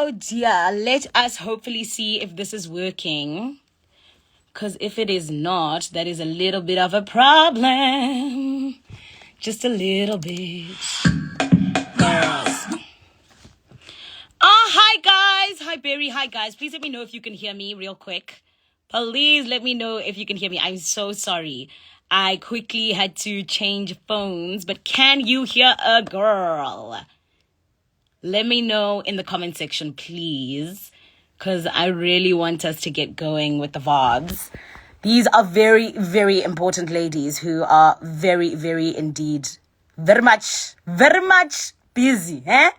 oh dear. Let us hopefully see if this is working. Because if it is not, that is a little bit of a problem. Just a little bit. Girls. Oh, hi guys. Hi Barry. Hi guys. Please let me know if you can hear me real quick. Please let me know if you can hear me. I'm so sorry. I quickly had to change phones, but can you hear a girl? Let me know in the comment section, please, because I really want us to get going with the vlogs. These are very, very important ladies who are very, very indeed, very much busy, eh?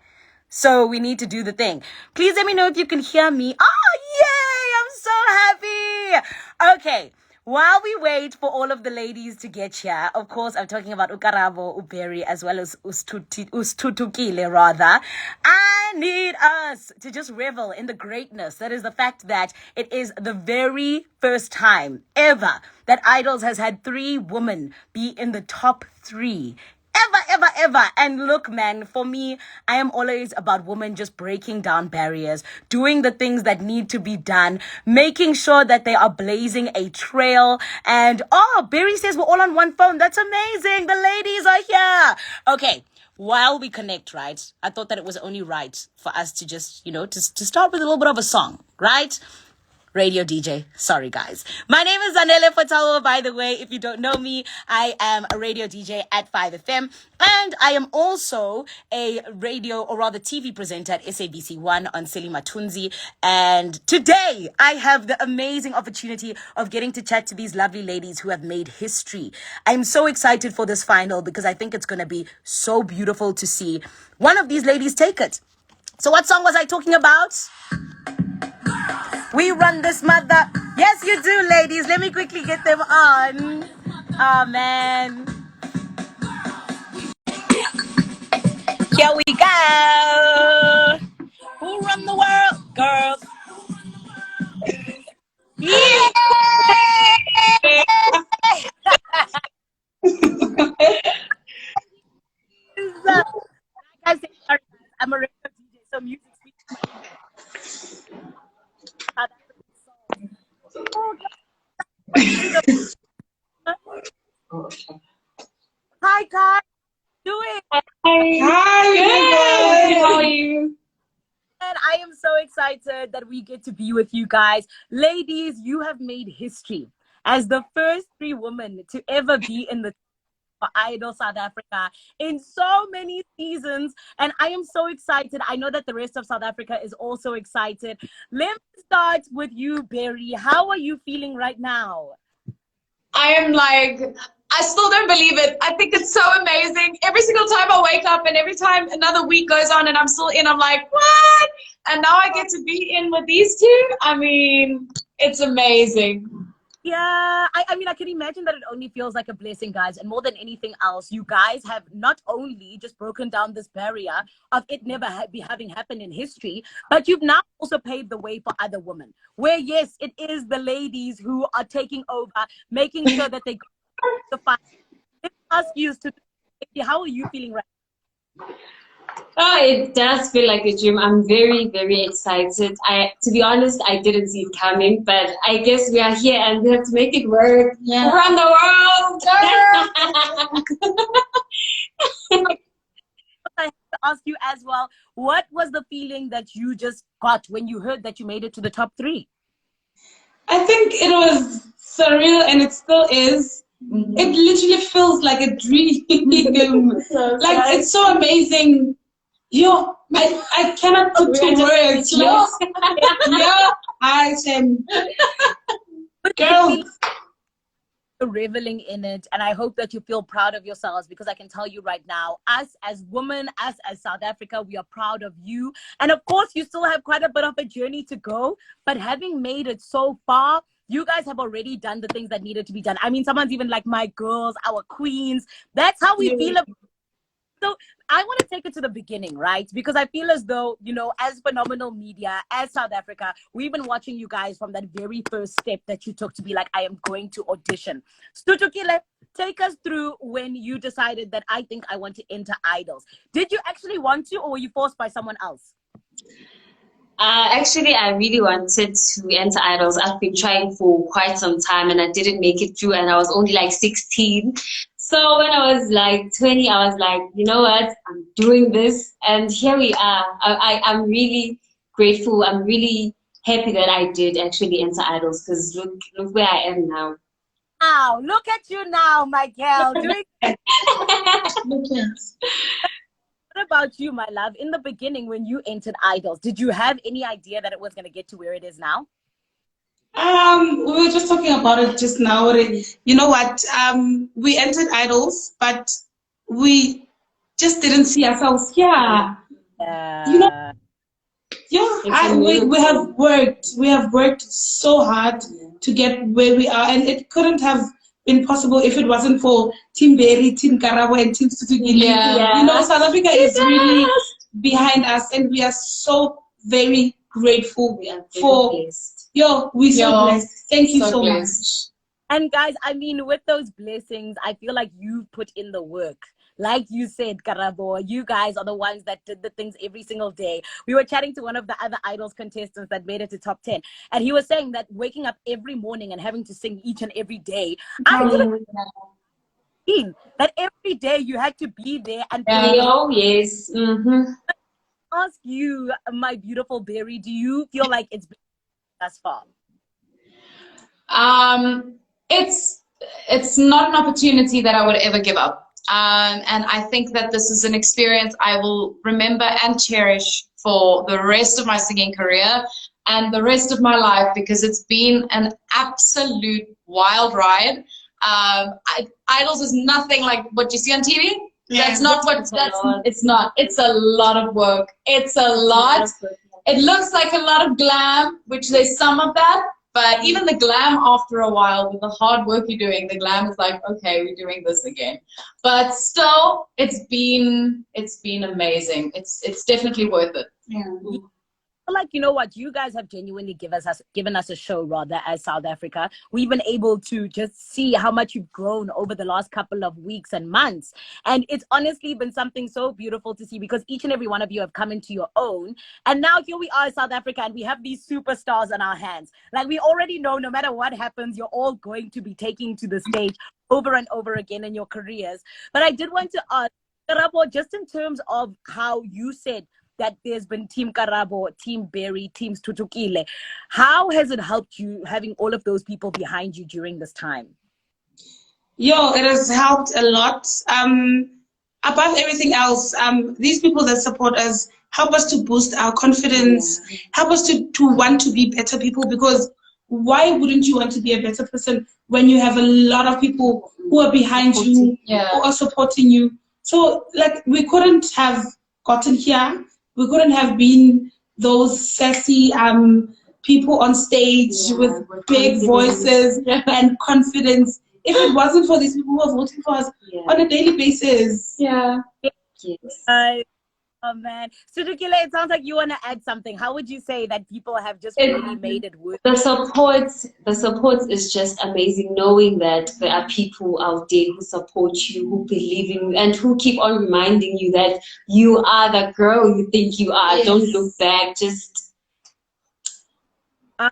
So we need to do the thing. Please let me know if you can hear me. Oh, yay! I'm so happy. Okay. While we wait for all of the ladies to get here, of course, I'm talking about Ukarabo, Uberi, as well as Ustutukile, rather. I need us to just revel in the greatness. That is the fact that it is the very first time ever that Idols has had 3 women be in the top 3. Ever. And look, man, for me, I am always about women just breaking down barriers, doing the things that need to be done, making sure that they are blazing a trail. And, oh, Barry says we're all on one phone. That's amazing. The ladies are here. Okay. While we connect, right, I thought that it was only right for us to just, to start with a little bit of a song, right? Radio DJ. Sorry, guys. My name is Zanele Potelwa, by the way. If you don't know me, I am a radio DJ at 5FM. And I am also a radio, or rather TV presenter at SABC1 on Selima Tunzi. And today, I have the amazing opportunity of getting to chat to these lovely ladies who have made history. I'm so excited for this final because I think it's going to be so beautiful to see one of these ladies take it. So what song was I talking about? We run this mother. Yes, you do, ladies. Let me quickly get them on. Oh, man. Here we go. Who run the world, girls? Yeah. Like I said, sorry, I'm a radio DJ, so music speaks to my Hi, guys. Doing? Hi, good. How are you? And I am so excited that we get to be with you guys. Ladies, you have made history as the first 3 women to ever be in the Idol South Africa in so many seasons. And I am so excited. I know that the rest of South Africa is also excited. Let me start with you, Barry. How are you feeling right now? I am I still don't believe it. I think it's so amazing. Every single time I wake up and every time another week goes on and I'm still in, I'm like, what? And now I get to be in with these 2. I mean, it's amazing. Yeah, I mean, I can imagine that it only feels like a blessing, guys. And more than anything else, you guys have not only just broken down this barrier of it never having happened in history, but you've now also paved the way for other women. Where, yes, it is the ladies who are taking over, making sure that they go to the fight. Let me ask you, how are you feeling right now? Oh, it does feel like a dream. I'm very, very excited. To be honest, I didn't see it coming, but I guess we are here and we have to make it work around the world. I have to ask you as well, what was the feeling that you just got when you heard that you made it to the top 3? I think it was surreal and it still is. Mm-hmm. It literally feels like a dream. It's so amazing. I cannot put 2 words. I can. Girls. Reveling in it, and I hope that you feel proud of yourselves, because I can tell you right now, us as women, us as South Africa, we are proud of you. And of course, you still have quite a bit of a journey to go, but having made it so far, you guys have already done the things that needed to be done. I mean, someone's even like, my girls, our queens. That's how we feel about. So I want to take it to the beginning, right? Because I feel as though, as Phenomenal Media, as South Africa, we've been watching you guys from that very first step that you took to be like, I am going to audition. Stutukile, take us through when you decided that I think I want to enter Idols. Did you actually want to, or were you forced by someone else? Actually, I really wanted to enter Idols. I've been trying for quite some time and I didn't make it through, and I was only like 16. So when I was like 20, I was like, you know what? I'm doing this. And here we are. I'm really grateful. I'm really happy that I did actually enter Idols, because look where I am now. Wow, look at you now, my girl. What about you, my love? In the beginning, when you entered Idols, did you have any idea that it was going to get to where it is now? We were just talking about it just now. You know what? We entered Idols, but we just didn't see ourselves. Yeah. You know, yeah. We have worked so hard to get where we are, and it couldn't have been possible if it wasn't for Team Berry, Team Karabo, and Team Stutugili. Yeah. You know, South Africa is really behind us, and we are so very grateful for. Blessed. We're so blessed. Thank you so much. And guys, I mean, with those blessings, I feel like you put in the work. Like you said, Karabo, you guys are the ones that did the things every single day. We were chatting to one of the other Idols contestants that made it to top 10. And he was saying that waking up every morning and having to sing each and every day, I didn't mean that every day you had to be there and yes. ask you, my beautiful Berry, do you feel like it's been thus far? It's not an opportunity that I would ever give up. And I think that this is an experience I will remember and cherish for the rest of my singing career and the rest of my life, because it's been an absolute wild ride. Idols is nothing like what you see on TV. Yeah, it's not. It's a lot of work. It's a lot. It looks like a lot of glam, which there's some of that. But even the glam, after a while, with the hard work you're doing, the glam is like, okay, we're doing this again. But still, it's been amazing. It's definitely worth it. Yeah. Like, you know what, you guys have genuinely given us a show, rather, as South Africa. We've been able to just see how much you've grown over the last couple of weeks and months, and it's honestly been something so beautiful to see, because each and every one of you have come into your own, and now here we are in South Africa, and we have these superstars on our hands. Like, we already know no matter what happens, you're all going to be taking to the stage over and over again in your careers. But I did want to ask, Karabo, just in terms of how you said that there's been Team Karabo, Team Berry, Team Stutugile. How has it helped you having all of those people behind you during this time? It has helped a lot. Above everything else, these people that support us help us to boost our confidence, help us to want to be better people, because why wouldn't you want to be a better person when you have a lot of people who are behind you, who are supporting you? So, like, we couldn't have gotten here. We couldn't have been those sassy people on stage with big voices and confidence if it wasn't for these people who are voting for us on a daily basis. Yes. Oh man, Stutugile, it sounds like you want to add something. How would you say that people have just really made it work? The support is just amazing, knowing that there are people out there who support you, who believe in you, and who keep on reminding you that you are the girl you think you are. Yes. Don't look back. Just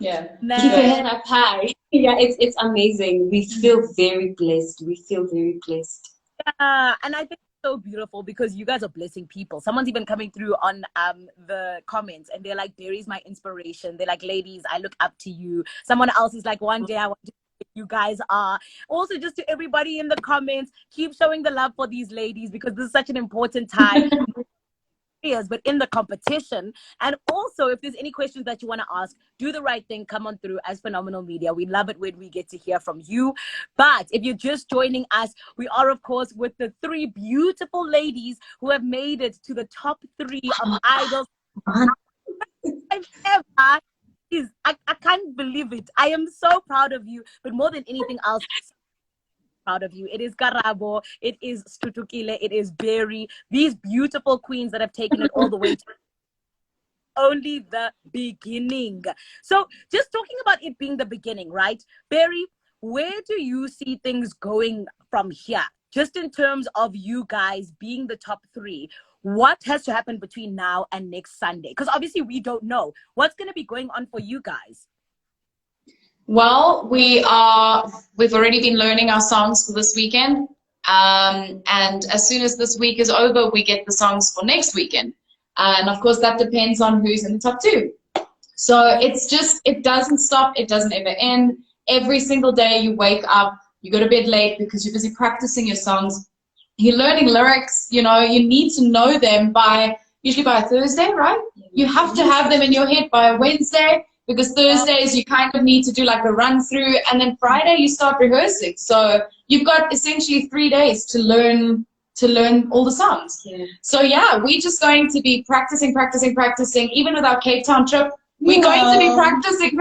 keep your head up high. Yeah, it's amazing. We feel very blessed. Yeah, and I think so beautiful, because you guys are blessing people. Someone's even coming through on the comments, and they're like, Berry's my inspiration. They're like, ladies, I look up to you. Someone else is like, one day I want to be you guys are. Also, just to everybody in the comments, keep showing the love for these ladies, because this is such an important time. But in the competition. And also, if there's any questions that you want to ask, do the right thing, come on through as Phenomenal Media. We love it when we get to hear from you. But if you're just joining us, we are, of course, with the three beautiful ladies who have made it to the top 3 of Idols. I can't believe it. I am so proud of you, but more than anything else, proud of you. It is Karabo, it is Stutugile, it is Berry, these beautiful queens that have taken it all the way to only the beginning. So just talking about it being the beginning, right? Berry, where do you see things going from here? Just in terms of you guys being the top 3, what has to happen between now and next Sunday? Because obviously we don't know what's going to be going on for you guys. Well, we've already been learning our songs for this weekend. And as soon as this week is over, we get the songs for next weekend. And of course, that depends on who's in the top 2. So it doesn't stop. It doesn't ever end. Every single day you wake up, you go to bed late because you're busy practicing your songs. You're learning lyrics, you need to know them usually by Thursday, right? You have to have them in your head by Wednesday, because Thursdays you kind of need to do like a run through, and then Friday you start rehearsing. So you've got essentially 3 days to learn all the songs. Yeah. So yeah, we're just going to be practicing. Even with our Cape Town trip, we're going to be practicing.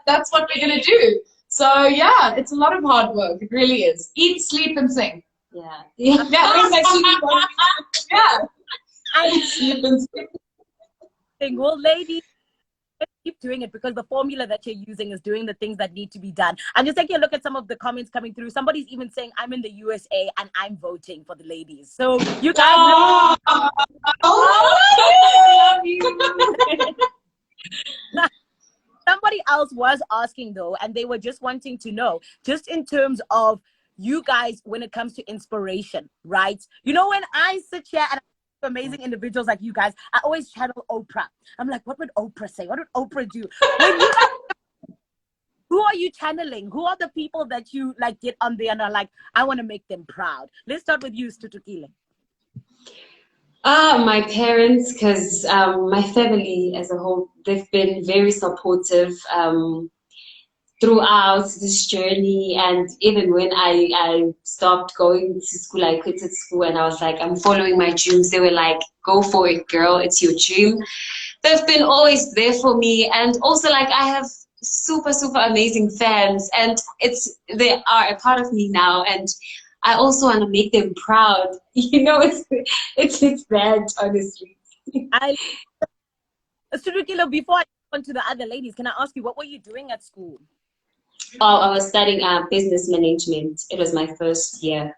That's what we're going to do. So yeah, it's a lot of hard work. It really is. Eat, sleep, and sing. Yeah. Yeah. Yeah. I sleep and sing. Well, ladies, let's keep doing it, because the formula that you're using is doing the things that need to be done. I'm just taking a look at some of the comments coming through. Somebody's even saying, I'm in the USA and I'm voting for the ladies. So you guys I love you. Somebody else was asking though, and they were just wanting to know, just in terms of you guys, when it comes to inspiration, right? When I sit here and amazing individuals like you guys, I always channel Oprah. I'm like, what would Oprah say? What would Oprah do? When you guys, who are you channeling? Who are the people that you like get on there and are like, I want to make them proud? Let's start with you, Stutukile. My parents, because my family as a whole, they've been very supportive throughout this journey. And even when I stopped going to school, I quitted school and I was like, I'm following my dreams. They were like, go for it, girl. It's your dream. They've been always there for me. And also, like, I have super, super amazing fans, and they are a part of me now. And I also want to make them proud. It's that, honestly. Stutukile, before I go on to the other ladies, can I ask you, what were you doing at school? Oh, I was studying business management. It was my first year.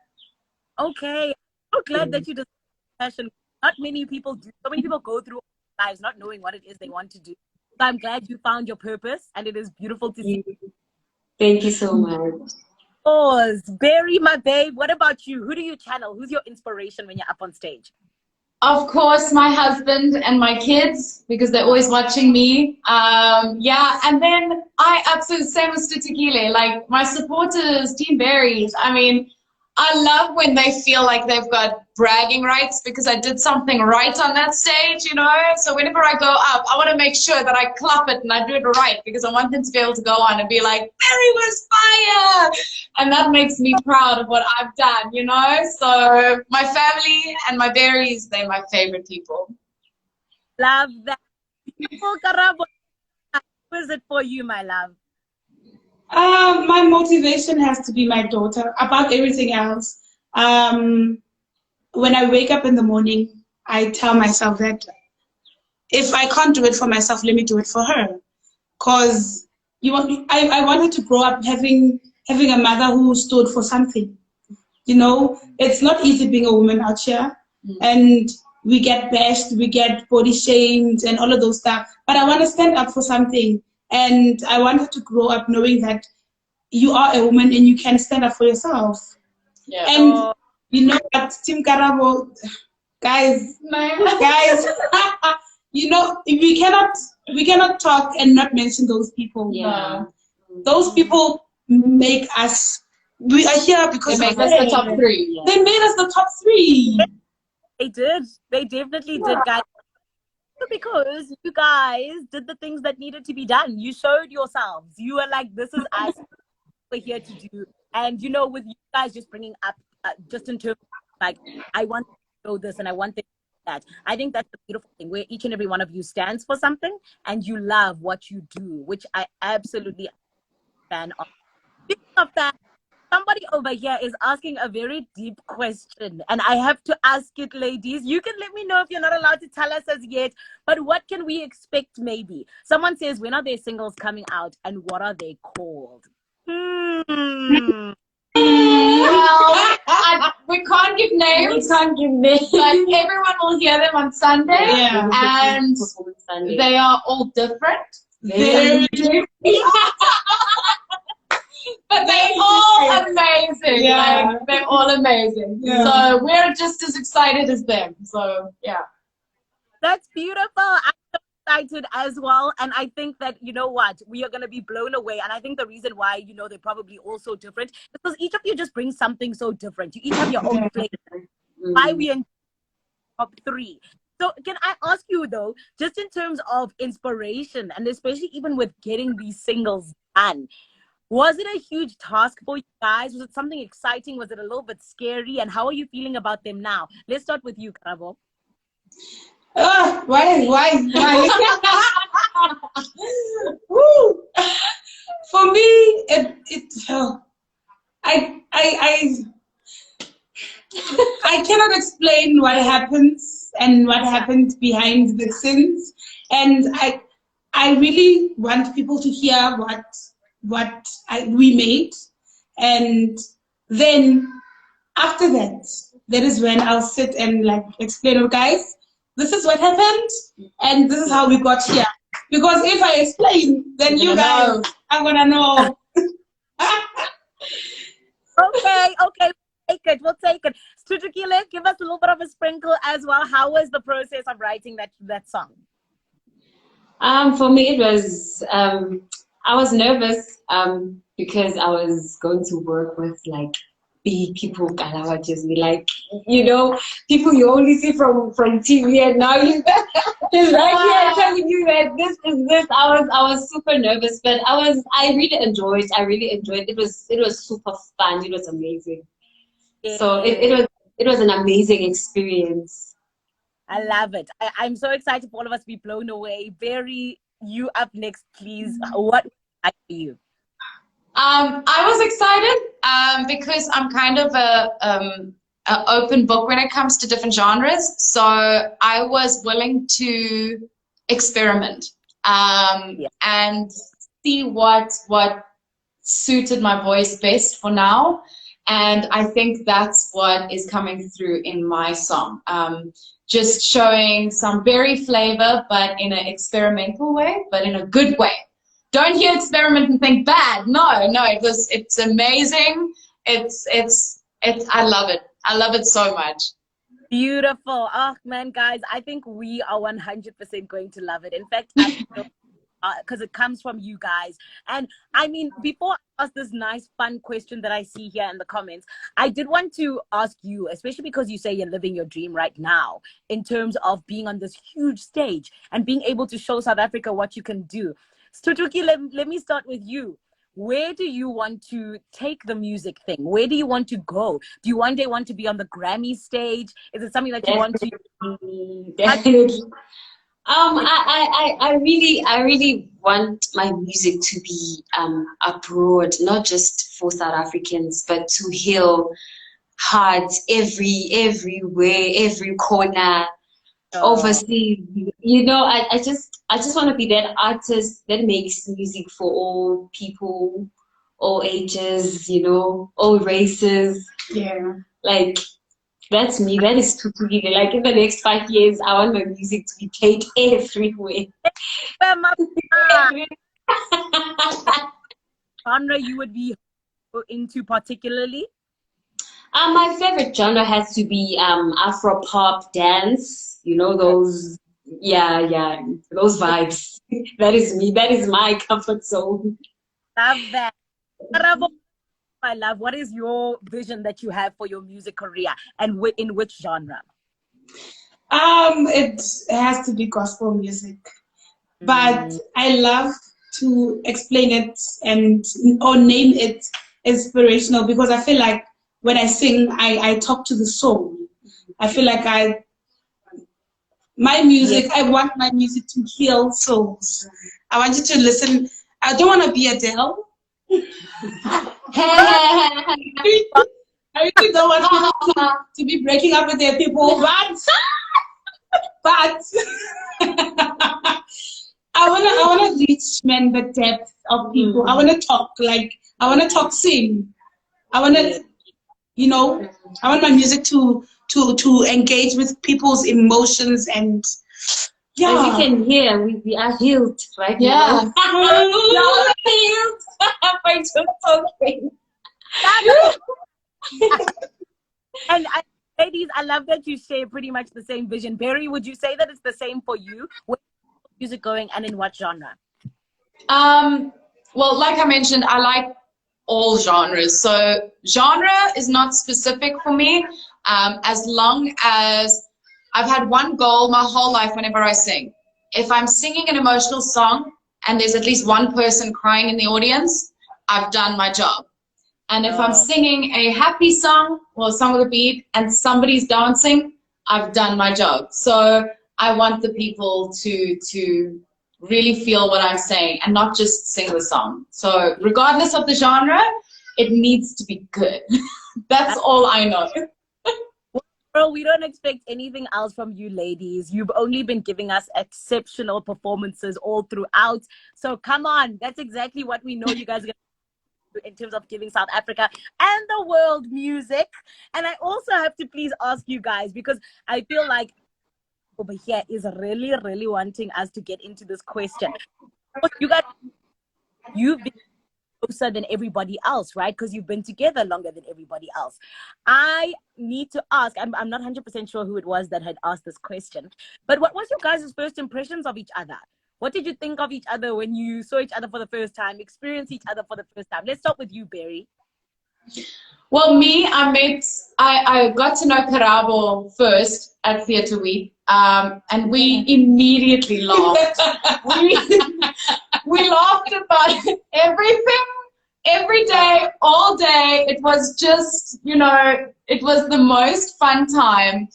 Okay. I'm so glad that you did passion. Not many people do. So many people go through lives not knowing what it is they want to do. So I'm glad you found your purpose, and it is beautiful to see. Thank you so much. Barry, my babe, what about you? Who do you channel? Who's your inspiration when you're up on stage? Of course, my husband and my kids, because they're always watching me. And then I absolutely same as Stutukile, like my supporters, Team Berries. I mean, I love when they feel like they've got bragging rights because I did something right on that stage, So whenever I go up, I want to make sure that I clap it and I do it right, because I want them to be able to go on and be like, Berry was fire! And that makes me proud of what I've done, So my family and my berries, they're my favorite people. Love that. Who is it for you, my love? My motivation has to be my daughter. About everything else, when I wake up in the morning, I tell myself that if I can't do it for myself, let me do it for her. Because I want her to grow up having a mother who stood for something. It's not easy being a woman out here, and we get bashed, we get body shamed, and all of those stuff. But I want to stand up for something. And I want her to grow up knowing that you are a woman and you can stand up for yourself. Yeah. And you know what, Team Karabo, guys, we cannot talk and not mention those people. Yeah. Those people make us. We are here because they made us the top 3. Yeah. They made us the top 3. They did. They definitely did, guys. Because you guys did the things that needed to be done. You showed yourselves. You were like, this is us. We're here to do. And, with you guys just bringing up, just in terms of, like, I want to show this and I want to do that. I think that's the beautiful thing, where each and every one of you stands for something and you love what you do, which I absolutely fan of. Speaking of that, somebody over here is asking a very deep question, and I have to ask it, ladies. You can let me know if you're not allowed to tell us as yet, but what can we expect maybe? Someone says, when are their singles coming out and what are they called? Well, we can't give names. We can't give names. But everyone will hear them on Sunday. Yeah. And Sunday. they are all different. Very But they're all amazing. Yeah. Like, they're all amazing. Yeah. So we're just as excited as them. So yeah. That's beautiful. I'm so excited as well. And I think that, you know what, we are going to be blown away. And I think the reason why, you know, they're probably all so different, because each of you just brings something so different. You each have your own flavor. Why we in top 3. So can I ask you though, just in terms of inspiration, and especially even with getting these singles done, was it a huge task for you guys? Was it something exciting? Was it a little bit scary? And how are you feeling about them now? Let's start with you, Karabo. Why? Woo. For me, I cannot explain what happens and what happens behind the scenes, and I really want people to hear what we made, and then after that is when I'll sit and like explain, oh guys, this is what happened and this is how we got here. Because if I explain, then you guys are gonna know. Okay, we'll take it. Stutukile, give us a little bit of a sprinkle as well. How was the process of writing that song? For me, it was, I was nervous because I was going to work with like big people, Kalawa, just be like, you know, people you only see from TV, and now he's right here telling you that this is this. I was super nervous, but I really enjoyed. It was super fun. It was amazing. Yeah. So it was an amazing experience. I love it. I'm so excited for all of us to be blown away. Barry, you up next, please. What would I like for you? I was excited because I'm kind of a open book when it comes to different genres. So I was willing to experiment and see what suited my voice best for now. And I think that's what is coming through in my song. Just showing some berry flavor, but in an experimental way, but in a good way. Don't hear experiment and think bad. No, it's amazing. I love it. I love it so much. Beautiful. Oh man, guys, I think we are 100% going to love it. In fact, because it comes from you guys. And I mean, before I ask this nice, fun question that I see here in the comments, I did want to ask you, especially because you say you're living your dream right now, in terms of being on this huge stage and being able to show South Africa what you can do. Stutuki, let me start with you. Where do you want to take the music thing? Where do you want to go? Do you one day want to be on the Grammy stage? Is it something that you want to? Definitely. I really want my music to be abroad, not just for South Africans, but to heal hearts everywhere, every corner, overseas. You know, I just want to be that artist that makes music for all people, all ages, you know, all races. Yeah. Like, that's me. That is Tutukile. Like, in the next 5 years, I want my music to be played everywhere. Genre you would be into particularly? My favorite genre has to be Afro pop dance. You know, those, those vibes. That is me. That is my comfort zone. Love that. I love. What is your vision that you have for your music career, and in which genre? It has to be gospel music, but I love to explain it or name it inspirational, because I feel like when I sing, I talk to the soul. I feel like my music, I want my music to heal souls. I want you to listen. I don't want to be Adele. I really don't want people to be breaking up with their people, but I wanna reach the depth of people. I wanna talk sing. I want to, you know, I want my music to engage with people's emotions and yeah. As you can hear, we are healed right Yeah. now. We are healed by just talking. And ladies, I love that you share pretty much the same vision. Barry, would you say that it's the same for you? Where's music going and in what genre? Well, like I mentioned, I like all genres. So genre is not specific for me. As long as I've had one goal my whole life whenever I sing. If I'm singing an emotional song and there's at least one person crying in the audience, I've done my job. And if I'm singing a happy song or a song with a beat and somebody's dancing, I've done my job. So I want the people to really feel what I'm saying and not just sing the song. So regardless of the genre, it needs to be good. That's all I know. Girl, we don't expect anything else from you ladies. You've only been giving us exceptional performances all throughout. So come on, that's exactly what we know you guys are going to do in terms of giving South Africa and the world music. And I also have to please ask you guys, because I feel like over here is really, really wanting us to get into this question. You guys, you've been closer than everybody else, right? Because you've been together longer than everybody else. I need to ask, I'm not 100% sure who it was that had asked this question, but what was your guys' first impressions of each other? What did you think of each other when you saw each other for the first time, experienced each other for the first time? Let's start with you, Barry. Well, I got to know Karabo first at Theatre Week, and we immediately laughed. we laughed about everything, every day, all day. It was just, it was the most fun time.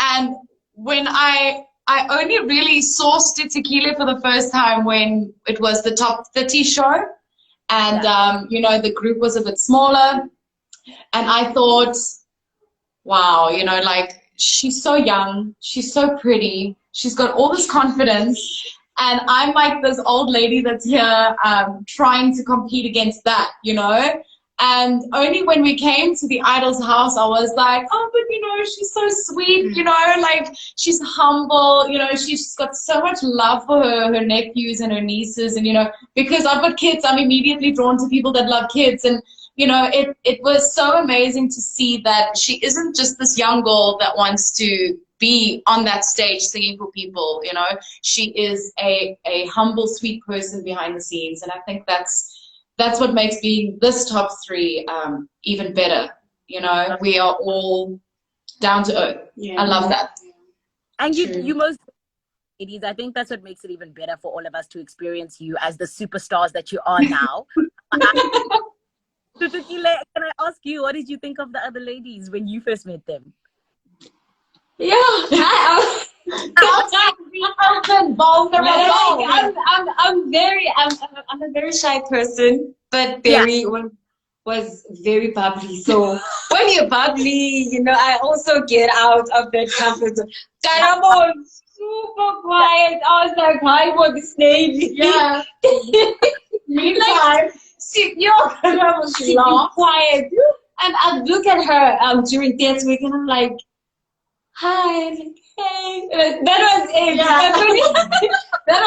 And when I only really saw Tequila for the first time when it was the top 30 show, and, the group was a bit smaller. And I thought, wow, she's so young, she's so pretty, she's got all this confidence, and I'm like this old lady that's here trying to compete against that, And only when we came to the Idol's house, I was like, oh, but she's so sweet, she's humble, she's got so much love for her nephews and her nieces, and because I've got kids, I'm immediately drawn to people that love kids, and it was so amazing to see that she isn't just this young girl that wants to be on that stage singing for people, She is a humble, sweet person behind the scenes. And I think that's what makes being this top three even better. We are all down to earth. Yeah. I love that. And you most ladies, I think that's what makes it even better for all of us to experience you as the superstars that you are now. Tequila, can I ask you, what did you think of the other ladies when you first met them? Yeah, I'm vulnerable. I'm a very shy person, but Barry was very bubbly. So when you're bubbly, I also get out of that comfort zone. Karabo was super quiet. I was like, hi, for this lady. Yeah. Meantime, she quiet, and I'd look at her during dance week, and I'm like, hi, hey. That was it. Yeah. That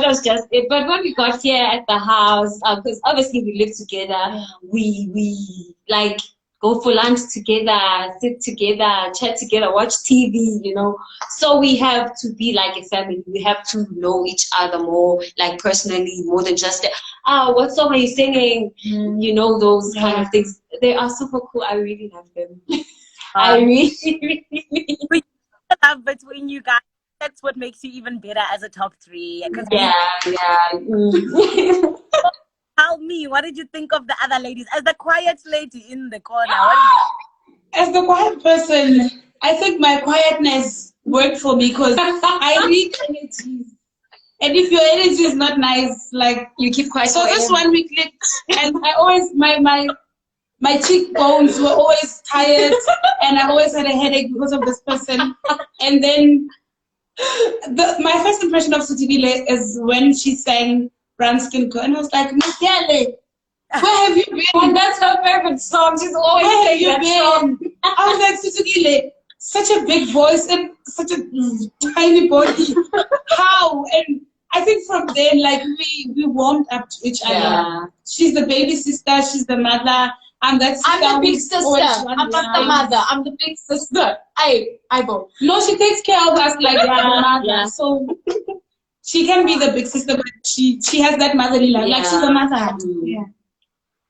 was just it. But when we got here at the house, because obviously we live together, we like go for lunch together, sit together, chat together, watch TV, So we have to be like a family. We have to know each other more, like personally, more than just, what song are you singing? Those kind of things. They are super cool. I really love them. I really love between you guys. That's what makes you even better as a top three. Yeah. Tell me, what did you think of the other ladies? As the quiet lady in the corner, as the quiet person, I think my quietness worked for me because I read energies. And if your energy is not nice, like you keep quiet. So this one we clicked, and I always my cheekbones were always tired, and I always had a headache because of this person. And then my first impression of Sutibile is when she sang Brown Skin Girl, and I was like, Masiale, Where have you been? And that's her favorite song. She's always Where have saying you that been? song. I was like, Susukile, such a big voice and such a tiny body. How? And I think from then, like, we warmed up to each other. Yeah. She's the baby sister, she's the mother, and that's I'm the big we sister. always I'm want not the to mother. I'm the big sister. I go. No, she takes care of us like the mother. Yeah. So she can be the big sister, but she has that motherly love. Like, she's a mother. Mm. Yeah.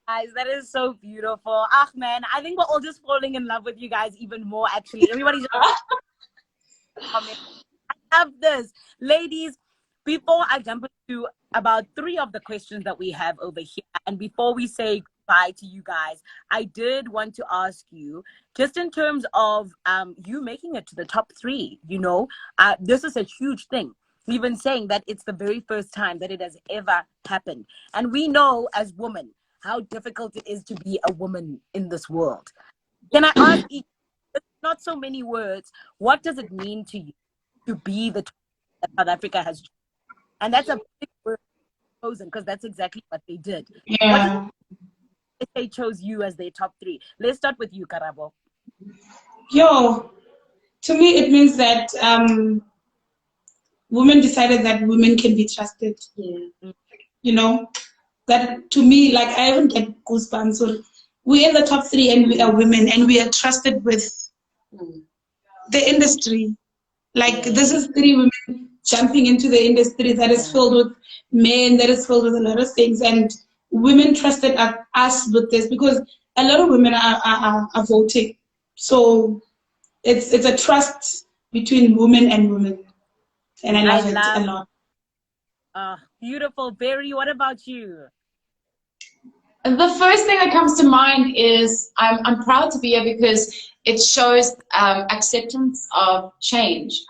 Guys, that is so beautiful. Ah, man, I think we're all just falling in love with you guys even more, actually. Everybody's just comment. I love this. Ladies, before I jump into about 3 of the questions that we have over here, and before we say goodbye to you guys, I did want to ask you, just in terms of you making it to the top 3, this is a huge thing. We've been saying that it's the very first time that it has ever happened. And we know as women how difficult it is to be a woman in this world. Can I ask each, not so many words, what does it mean to you to be the top that South Africa has? And that's a big word chosen, because that's exactly what they did. Yeah. What does it mean if they chose you as their top 3? Let's start with you, Karabo. Yo, to me, it means that women decided that women can be trusted. Yeah. You know, that to me, like, I even get goosebumps. So we're in the top 3 and we are women and we are trusted with the industry. Like, this is 3 women jumping into the industry that is filled with men, that is filled with a lot of things. And women trusted us with this because a lot of women are voting. So it's a trust between women and women. And I love it a lot. Beautiful. Barry, what about you? The first thing that comes to mind is I'm proud to be here because it shows acceptance of change.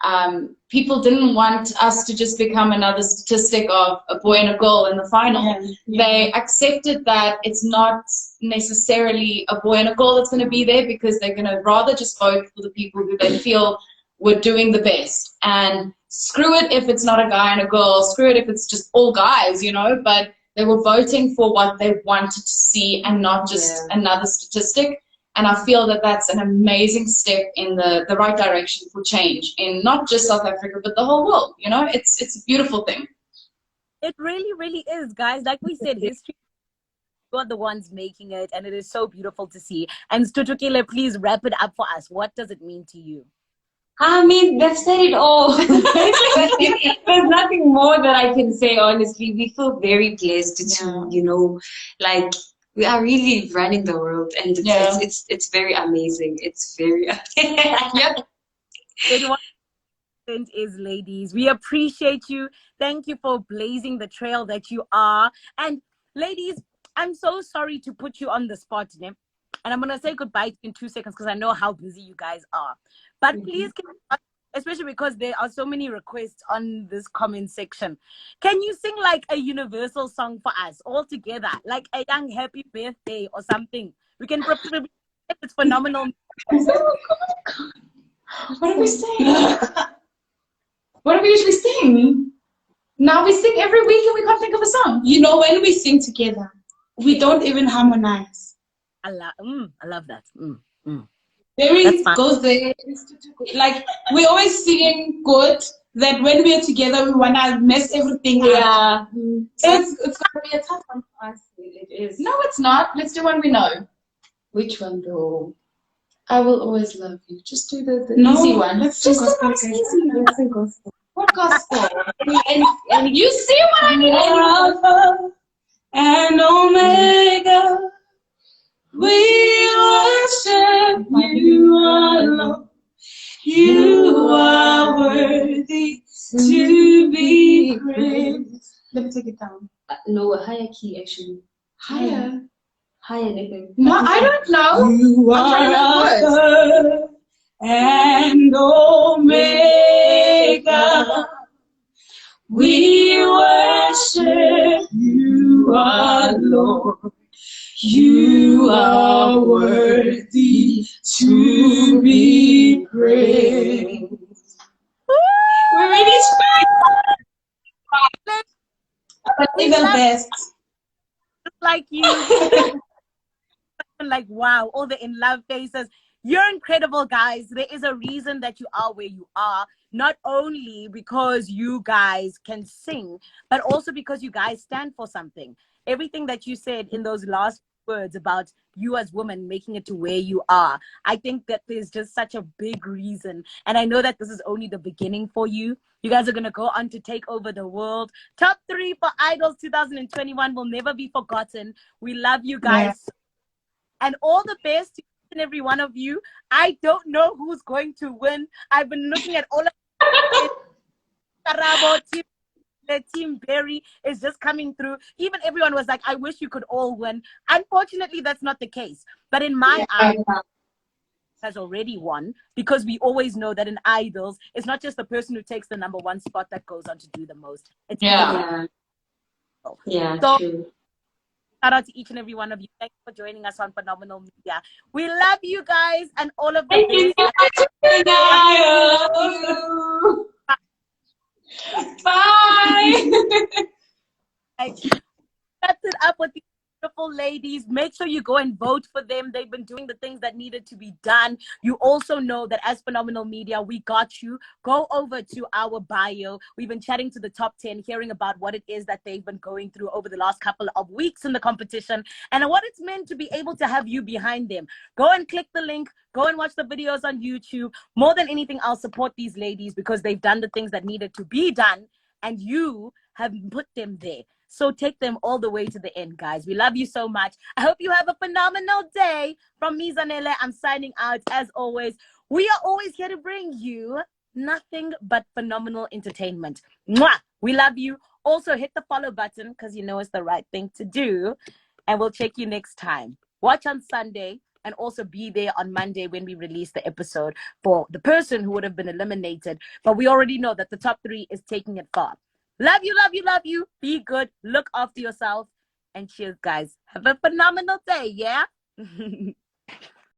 People didn't want us to just become another statistic of a boy and a girl in the final. Yeah. They accepted that it's not necessarily a boy and a girl that's going to be there, because they're going to rather just vote for the people who they feel were doing the best. And screw it if it's not a guy and a girl, screw it if it's just all guys, but they were voting for what they wanted to see and not just another statistic. And I feel that that's an amazing step in the right direction for change in not just South Africa, but the whole world. It's a beautiful thing. It really, really is, guys. Like we said, history, you are the ones making it, and it is so beautiful to see. And Stutukile, please wrap it up for us. What does it mean to you? I mean, they've said it all. There's nothing more that I can say, honestly. We feel very blessed to, like, we are really running the world, and it's very amazing. It's very Yep. 31% is ladies. We appreciate you. Thank you for blazing the trail that you are. And ladies, I'm so sorry to put you on the spot, and I'm going to say goodbye in 2 seconds because I know how busy you guys are. But please, especially because there are so many requests on this comment section, can you sing like a universal song for us all together? Like a young happy birthday or something. We can probably, it's phenomenal. What do we sing? What do we usually sing? Now we sing every week and we can't think of a song. When we sing together, we don't even harmonize. I love that. Barry goes there. Like, we're always singing good, that when we're together, we want to mess everything up. Yeah. So it's going to be a tough one for us. It is. No, it's not. Let's do one we know. Which one, though? I will always love you. Just do the No, easy one. let's just do the gospel. most easy. Let's sing gospel. What gospel? And You see what I mean? Alpha and Omega, we worship you alone. You are worthy to be praised. Let me take it down. no, a higher key, actually. Higher. Higher level. No, I don't know. You I'm trying to are Alpha and Omega. We worship you, our Lord. You are worthy to be praised. We're really trying. But we're the best. like you. Like, wow, all the in love faces. You're incredible, guys. There is a reason that you are where you are, not only because you guys can sing, but also because you guys stand for something. Everything that you said in those last words about you as women making it to where you are, I think that there's just such a big reason. And I know that this is only the beginning for you. You guys are going to go on to take over the world. Top 3 for Idols 2021 will never be forgotten. We love you guys. And all the best to each and every one of you. I don't know who's going to win. I've been looking at all of Karabo, Team Berry is just coming through. Even everyone was like, I wish you could all win. Unfortunately, that's not the case. But in my eyes, has already won, because we always know that in Idols, it's not just the person who takes the #1 spot that goes on to do the most. It's Yeah. Yeah, so, true. shout out to each and every one of you. Thank you for joining us on Phenomenal Media. We love you guys and all of the Thank you best. so much. Bye. Set it up with these beautiful ladies. Make sure you go and vote for them. They've been doing the things that needed to be done. You also know that as Phenomenal Media, we got you. Go over to our bio. We've been chatting to the top 10, hearing about what it is that they've been going through over the last couple of weeks in the competition and what it's meant to be able to have you behind them. Go and click the link. Go and watch the videos on YouTube. More than anything, I'll support these ladies because they've done the things that needed to be done, and you have put them there. So take them all the way to the end, guys. We love you so much. I hope you have a phenomenal day. From me, Zanele, I'm signing out. As always, we are always here to bring you nothing but phenomenal entertainment. Mwah! We love you. Also, hit the follow button because you know it's the right thing to do. And we'll check you next time. Watch on Sunday and also be there on Monday when we release the episode for the person who would have been eliminated. But we already know that the top 3 is taking it far. Love you, love you, love you. Be good. Look after yourself. And cheers, guys. Have a phenomenal day, yeah?